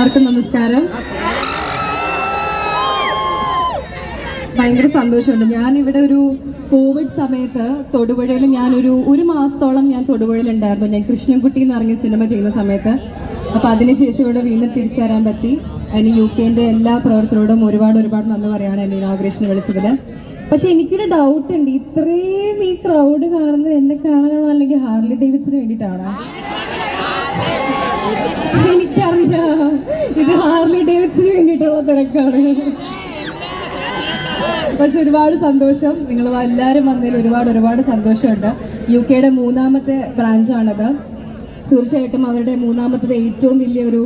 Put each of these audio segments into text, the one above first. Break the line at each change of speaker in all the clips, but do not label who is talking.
എല്ലാവർക്കും നമസ്കാരം. ഭയങ്കര സന്തോഷമുണ്ട്. ഞാനിവിടെ ഒരു കോവിഡ് സമയത്ത് തൊടുപുഴയിൽ ഒരു മാസത്തോളം ഞാൻ തൊടുപുഴയിലുണ്ടായിരുന്നു. ഞാൻ കൃഷ്ണൻകുട്ടി എന്ന് ഇറങ്ങിയ സിനിമ ചെയ്യുന്ന സമയത്ത്. അപ്പോൾ അതിനുശേഷം ഇവിടെ വീണ്ടും തിരിച്ചു വരാൻ പറ്റി. അതിന് UK എല്ലാ പ്രവർത്തകരോടും ഒരുപാട് നന്ദി പറയാണ് എന്നെ ഇനോഗ്രേഷന് വിളിച്ചതിൽ. പക്ഷെ എനിക്കൊരു ഡൗട്ട് ഉണ്ട്, ഇത്രയും ഈ ക്രൗഡ് കാണുന്നത് എന്നെ കാണാനാണോ അല്ലെങ്കിൽ ഹാർലി ഡേവിഡ്സിന് വേണ്ടിയിട്ടാണോ? എനിക്കറിയാം, ഇത് ഹാർലി ഡേവിഡ്സിന് വേണ്ടിയിട്ടുള്ള തിരക്കാണ്. പക്ഷെ ഒരുപാട് സന്തോഷം, നിങ്ങൾ എല്ലാവരും വന്നതിൽ ഒരുപാട് സന്തോഷമുണ്ട്. UK മൂന്നാമത്തെ ബ്രാഞ്ചാണത്. തീർച്ചയായിട്ടും അവരുടെ മൂന്നാമത്തത് ഏറ്റവും വലിയൊരു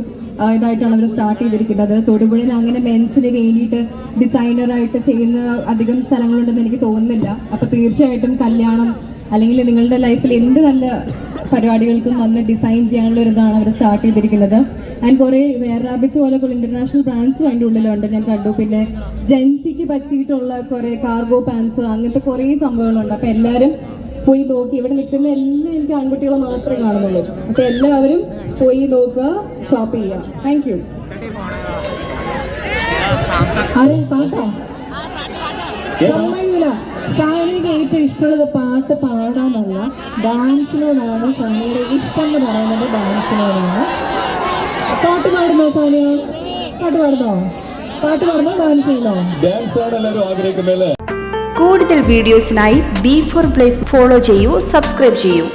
ഇതായിട്ടാണ് അവർ സ്റ്റാർട്ട് ചെയ്തിരിക്കുന്നത്. തൊടുപുഴയിൽ അങ്ങനെ മെൻസിന് വേണ്ടിയിട്ട് ഡിസൈനറായിട്ട് ചെയ്യുന്ന അധികം സ്ഥലങ്ങളുണ്ടെന്ന് എനിക്ക് തോന്നുന്നില്ല. അപ്പോൾ തീർച്ചയായിട്ടും കല്യാണം അല്ലെങ്കിൽ നിങ്ങളുടെ ലൈഫിൽ എന്ത് നല്ല പരിപാടികൾക്കും വന്ന് ഡിസൈൻ ചെയ്യാനുള്ള ഒരു ഇതാണ് അവർ സ്റ്റാർട്ട് ചെയ്തിരിക്കുന്നത്. ആൻഡ് കുറേ വെയർ റാബിറ്റ് പോലെയൊക്കെ ഇന്റർനാഷണൽ ബ്രാൻഡ്സും അതിൻ്റെ ഉള്ളിലുണ്ട്, ഞാൻ കണ്ടു. പിന്നെ ജെൻസിക്ക് പറ്റിയിട്ടുള്ള കുറേ കാർഗോ പാൻസ്, അങ്ങനത്തെ കുറേ സംഭവങ്ങളുണ്ട്. അപ്പോൾ എല്ലാവരും പോയി നോക്കി. ഇവിടെ നിൽക്കുന്ന എല്ലാം എനിക്ക് ആൺകുട്ടികളെ മാത്രമേ കാണുന്നുള്ളൂ. അപ്പോൾ എല്ലാവരും പോയി നോക്കുക, ഷോപ്പ് ചെയ്യുക. Thank you. അതെ, പാട്ടോ സമ്മതിക്കില്ല. സാനിക്ക് ഏറ്റവും ഇഷ്ടമുള്ളത് പാട്ട് പാടാനല്ല, ഡാൻസിനോടാണ്. സാനിയുടെ ഇഷ്ടം എന്ന് പറയുന്നത് ഡാൻസിനോടാണ്. പാട്ട് പാടുന്നോ സാനിയ? പാട്ട് പാടുന്നോ? ഡാൻസ് ചെയ്യുന്നോ?
കൂടുതൽ വീഡിയോസിനായി B4 Place ഫോളോ ചെയ്യൂ, സബ്സ്ക്രൈബ് ചെയ്യൂ.